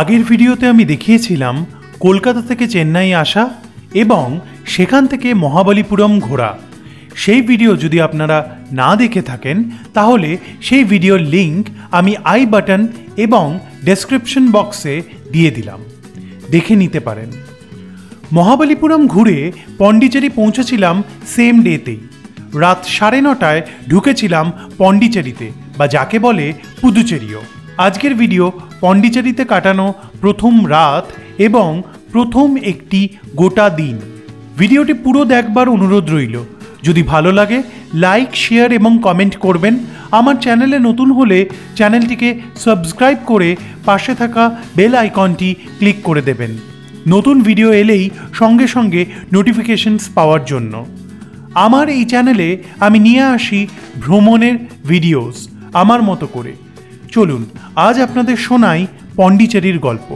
আগের ভিডিওতে আমি দেখিয়েছিলাম কলকাতা থেকে চেন্নাই আসা এবং সেখান থেকে মহাবলীপুরম ঘোরা। সেই ভিডিও যদি আপনারা না দেখে থাকেন তাহলে সেই ভিডিওর লিংক আমি আই বাটন এবং ডেসক্রিপশন বক্সে দিয়ে দিলাম, দেখে নিতে পারেন। মহাবলীপুরম ঘুরে পন্ডিচেরি পৌঁছেছিলাম সেম ডেতেই। রাত 9:30টায় ঢুকেছিলাম পন্ডিচেরিতে, বা যাকে বলে পুদুচেরিও। আজকের ভিডিও পন্ডিচেরিতে কাটানো প্রথম রাত এবং প্রথম একটি গোটা দিন। ভিডিওটি পুরো দেখবার অনুরোধ রইল। যদি ভালো লাগে লাইক, শেয়ার এবং কমেন্ট করবেন। আমার চ্যানেলে নতুন হলে চ্যানেলটিকে সাবস্ক্রাইব করে পাশে থাকা বেল আইকনটি ক্লিক করে দেবেন, নতুন ভিডিও এলেই সঙ্গে সঙ্গে নোটিফিকেশনস পাওয়ার জন্য। আমার এই চ্যানেলে আমি নিয়ে আসি ভ্রমণের ভিডিওস আমার মতো করে। চলুন আজ আপনাদের শোনাই পন্ডিচেরির গল্প।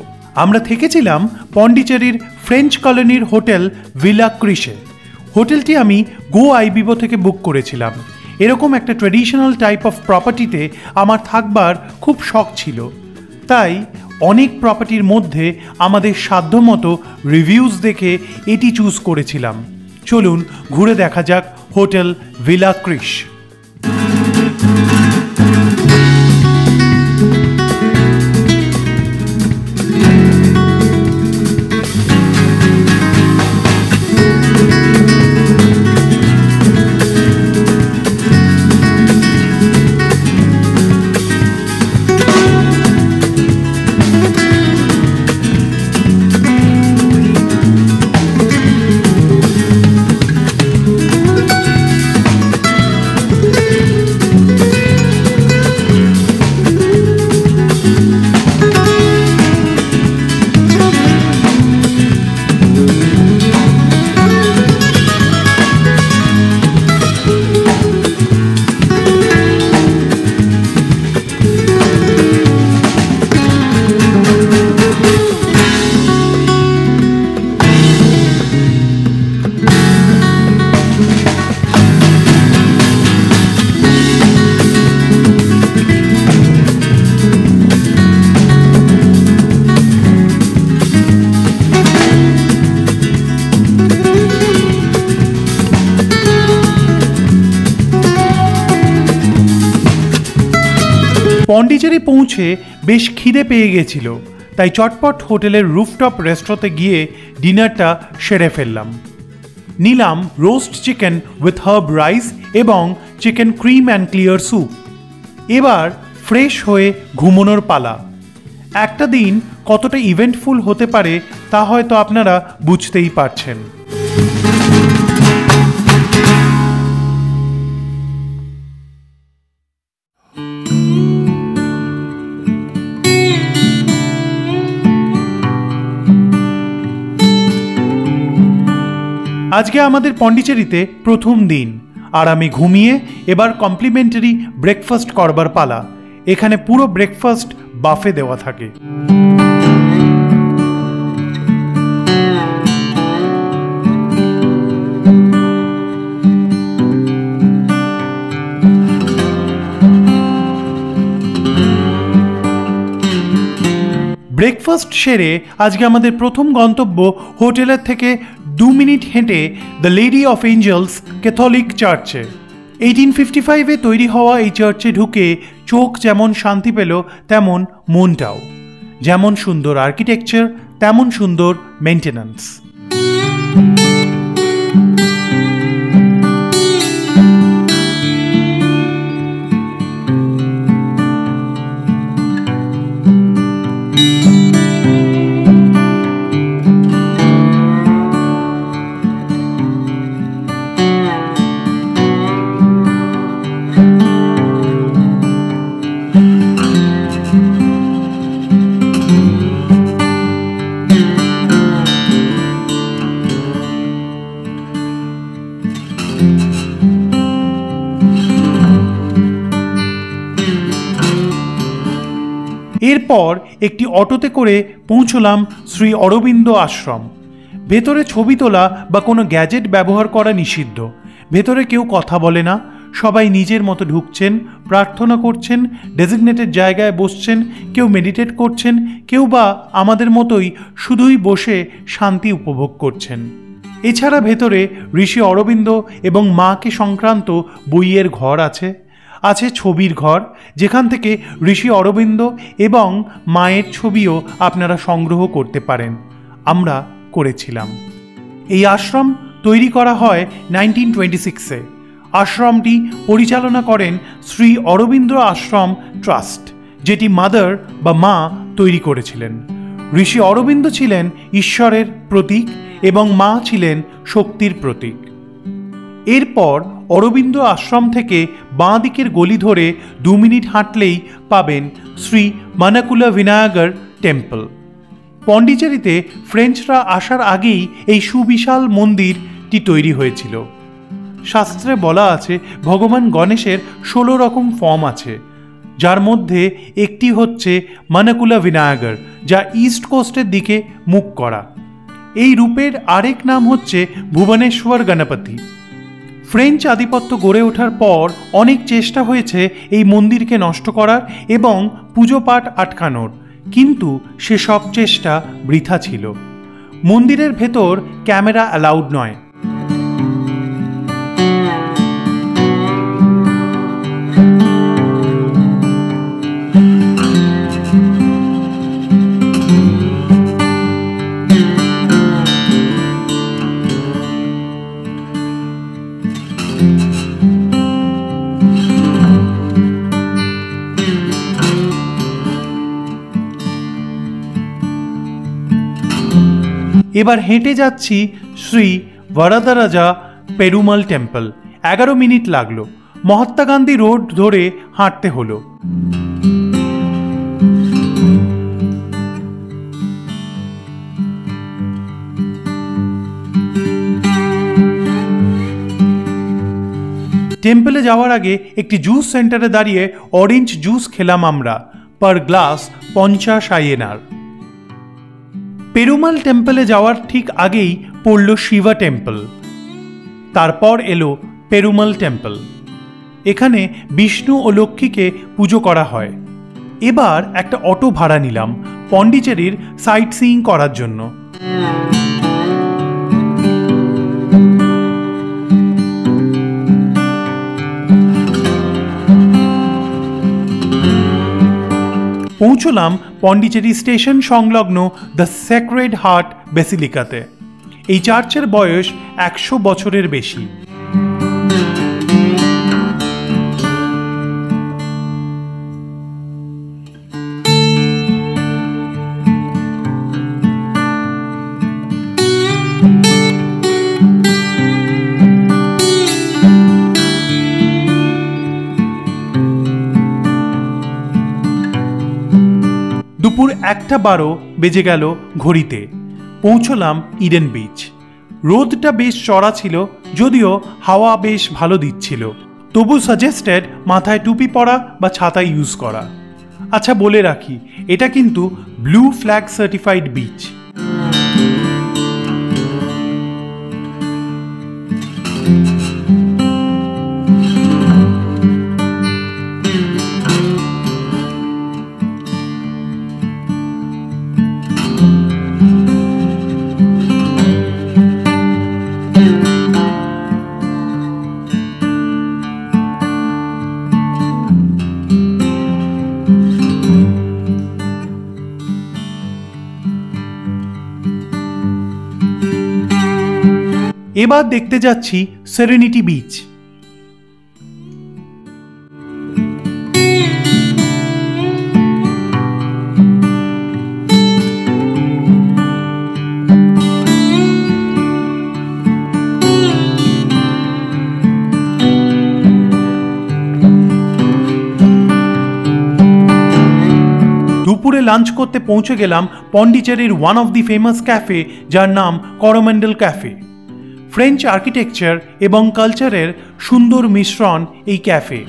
আমরা থেকেছিলাম পন্ডিচেরির ফ্রেঞ্চ কলোনির হোটেল ভিলা ক্রিশে। হোটেলটি আমি গো আইবিবো থেকে বুক করেছিলাম। এরকম একটা ট্র্যাডিশনাল টাইপ অফ প্রপার্টিতে আমার থাকবার খুব শখ ছিল, তাই অনেক প্রপার্টির মধ্যে আমাদের সাধ্যমতো রিভিউজ দেখে এটি চুজ করেছিলাম। চলুন ঘুরে দেখা যাক হোটেল ভিলা ক্রিশ। পন্ডিচেরি পৌঁছে বেশ খিদে পেয়ে গেছিল, তাই চটপট হোটেলের রুফটপ রেস্টুরেন্টে গিয়ে ডিনারটা সেরে ফেললাম। নিলাম roast chicken with herb rice এবং chicken cream and clear soup. এবার ফ্রেশ হয়ে ঘুমানোর পালা। একটা দিন কতটা ইভেন্টফুল হতে পারে তা হয়তো আপনারা বুঝতেই পারছেন। আজকে আমাদের পন্ডিচেরিতে প্রথম দিন, আর আমি ঘুমিয়ে এবার কমপ্লিমেন্টারি ব্রেকফাস্ট করবার পালা। এখানে পুরো ব্রেকফাস্ট বাফে দেওয়া থাকে। ব্রেকফাস্ট সেরে আজকে আমাদের প্রথম গন্তব্য হোটেলের থেকে 2 মিনিট হেঁটে the Lady of Angels Catholic চার্চে। 1855-এ তৈরি হওয়া এই চার্চে ঢুকে চোখ যেমন শান্তি পেল তেমন মনটাও। যেমন সুন্দর আর্কিটেকচার তেমন সুন্দর মেনটেন্যান্স। এরপর একটি অটোতে করে পৌঁছলাম শ্রী অরবিন্দ আশ্রম। ভেতরে ছবি তোলা বা কোনো গ্যাজেট ব্যবহার করা নিষিদ্ধ। ভেতরে কেউ কথা বলে না, সবাই নিজের মতো ঢুকছেন, প্রার্থনা করছেন, ডেজিগনেটেড জায়গায় বসছেন, কেউ মেডিটেট করছেন, কেউ বা আমাদের মতোই শুধুই বসে শান্তি উপভোগ করছেন। এছাড়া ভেতরে ঋষি অরবিন্দ এবং মাকে সংক্রান্ত বইয়ের ঘর আছে, আছে ছবির ঘর, যেখান থেকে ঋষি অরবিন্দ এবং মায়ের ছবিও আপনারা সংগ্রহ করতে পারেন। আমরা করেছিলাম। এই আশ্রম তৈরি করা হয় 1926-এ। আশ্রমটি পরিচালনা করেন শ্রী অরবিন্দ আশ্রম ট্রাস্ট, যেটি মাদার বা মা তৈরি করেছিলেন। ঋষি অরবিন্দ ছিলেন ঈশ্বরের প্রতীক এবং মা ছিলেন শক্তির প্রতীক। এরপর অরবিন্দ আশ্রম থেকে বাঁ দিকের গলি ধরে 2 মিনিট হাঁটলেই পাবেন শ্রী মানাকুলা বিনায়গর টেম্পল। পন্ডিচেরিতে ফ্রেঞ্চরা আসার আগেই এই সুবিশাল মন্দিরটি তৈরি হয়েছিল। শাস্ত্রে বলা আছে ভগবান গণেশের 16 রকম ফর্ম আছে, যার মধ্যে একটি হচ্ছে মানাকুলা বিনায়গর, যা ইস্ট কোস্টের দিকে মুখ করা। এই রূপের আরেক নাম হচ্ছে ভুবনেশ্বর গণপতি। ফ্রেঞ্চ আধিপত্য গড়ে ওঠার পর অনেক চেষ্টা হয়েছে এই মন্দিরকে নষ্ট করার এবং পুজো পাঠ আটকানোর, কিন্তু সেসব চেষ্টা বৃথা ছিল। মন্দিরের ভেতর ক্যামেরা অ্যালাউড নয়। এবার হেঁটে যাচ্ছি শ্রী বরদরাজা পেরুমাল টেম্পল। 11 মিনিট লাগলো। মহাত্মা গান্ধী রোড ধরে হাঁটতে হলো। টেম্পলে যাওয়ার আগে একটি জুস সেন্টারে দাঁড়িয়ে অরেঞ্জ জুস খেলাম আমরা, পার গ্লাস 50 INR। পেরুমাল টেম্পলে যাওয়ার ঠিক আগেই পড়ল শিবা টেম্পল, তারপর এলো পেরুমাল টেম্পল। এখানে বিষ্ণু ও লক্ষ্মীকে পুজো করা হয়। এবার একটা অটো ভাড়া নিলাম পন্ডিচেরির সাইট সিইং করার জন্য। পৌঁছলাম পন্ডিচেরি স্টেশন সংলগ্ন দ্য সেক্রেড হার্ট বেসিলিকাতে। এই চার্চের বয়স 100 বছরের বেশি। দুপুর 1:12 বেজে গেল ঘড়িতে। পৌঁছলাম ইডেন বিচ। রোদটা বেশ চড়া ছিল, যদিও হাওয়া বেশ ভালো দিচ্ছিল। তবু সাজেস্টেড মাথায় টুপি পরা বা ছাতা ইউজ করা। আচ্ছা বলে রাখি, এটা কিন্তু ব্লু ফ্ল্যাগ সার্টিফাইড বিচ। এবার দেখতে যাচ্ছি সেরেনিটি বিচ। দুপুরে লাঞ্চ করতে পৌঁছে গেলাম পন্ডিচেরির one of the famous cafe, যার নাম করোমেন্ডেল ক্যাফে। ফ্রেঞ্চ আর্কিটেকচার এবং কালচারের সুন্দর মিশ্রণ এই ক্যাফে।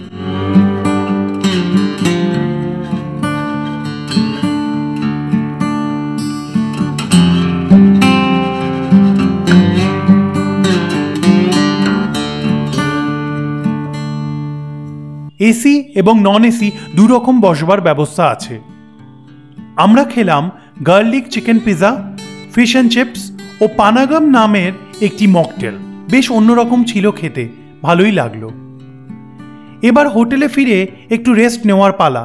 এসি এবং নন এসি দুরকম বসবার ব্যবস্থা আছে। আমরা খেলাম garlic chicken pizza, fish and chips ও পানাগাম নামের একটি মকটেল। বেশ অন্যরকম ছিল খেতে, ভালোই লাগলো। এবার হোটেলে ফিরে একটু রেস্ট নেওয়ার পালা।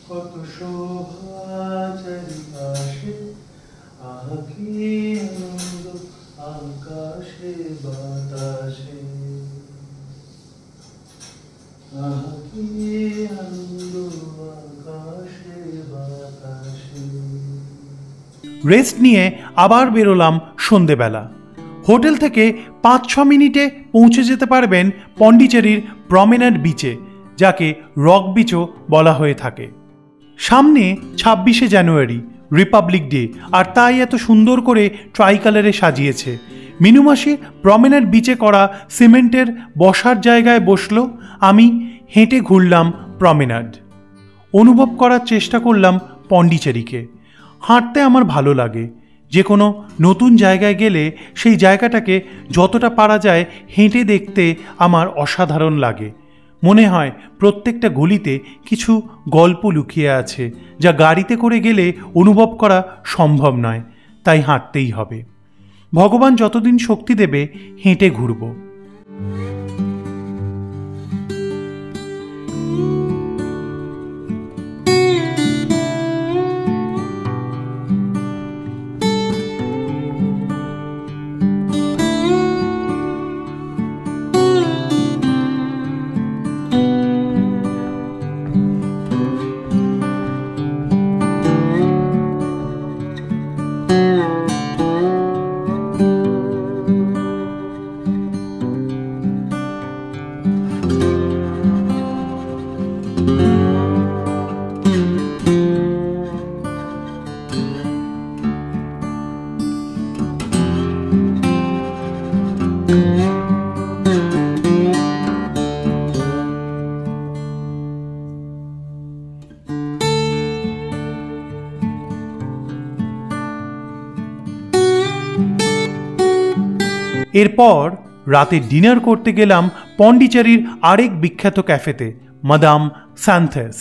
কত শোভা চারিপাশে, আকি আনন্দ আকাশে বাতাসে, আকি আনন্দ আকাশে বাতাসে। রেস্ট নিয়ে আবার বেরোলাম সন্ধেবেলা। হোটেল থেকে 5-6 মিনিটে পৌঁছে যেতে পারবেন পন্ডিচেরির প্রমেনাড বিচে, যাকে রক বিচও বলা হয়ে থাকে। সামনে 26শে জানুয়ারি, রিপাবলিক ডে, আর তাই এত সুন্দর করে ট্রাইকালারে সাজিয়েছে। মিনুমাসি প্রমেনাড বিচে করা সিমেন্টের বসার জায়গায় বসলো। আমি হেঁটে ঘুরলাম প্রমেনাড, অনুভব করার চেষ্টা করলাম পন্ডিচেরিকে। হাঁটতে আমার ভালো লাগে। যে কোনো নতুন জায়গায় গেলে সেই জায়গাটাকে যতটা পারা যায় হেঁটে দেখতে আমার অসাধারণ লাগে। মনে হয় প্রত্যেকটা গলিতে কিছু গল্প লুকিয়ে আছে, যা গাড়িতে করে গেলে অনুভব করা সম্ভব নয়। তাই হাঁটতেই হবে। ভগবান যতদিন শক্তি দেবে হেঁটে ঘুরব। এরপর রাতে ডিনার করতে গেলাম পন্ডিচেরির আরেক বিখ্যাত ক্যাফেতে, মাদাম স্যান্থেস।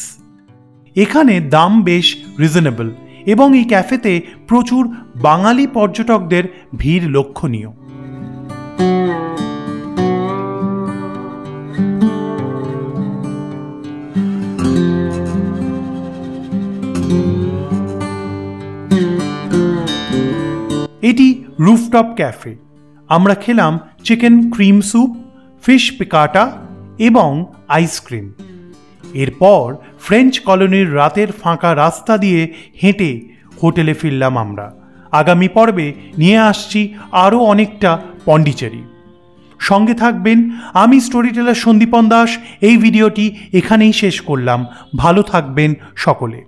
এখানে দাম বেশ রিজনেবল এবং এই ক্যাফেতে প্রচুর বাঙালি পর্যটকদের ভিড় লক্ষণীয়। এটি রুফটপ ক্যাফে। আমরা খেলাম চিকেন ক্রিম স্যুপ, ফিশ পিকাটা এবং আইসক্রিম। এরপর ফ্রেঞ্চ কলোনির রাতের ফাঁকা রাস্তা দিয়ে হেঁটে হোটেলে ফিরলাম আমরা। আগামী পর্বে নিয়ে আসছি আরও অনেকটা পন্ডিচেরি। সঙ্গে থাকবেন। আমি স্টোরি টেলার সন্দীপন দাস। এই ভিডিওটি এখানেই শেষ করলাম। ভালো থাকবেন সকলে।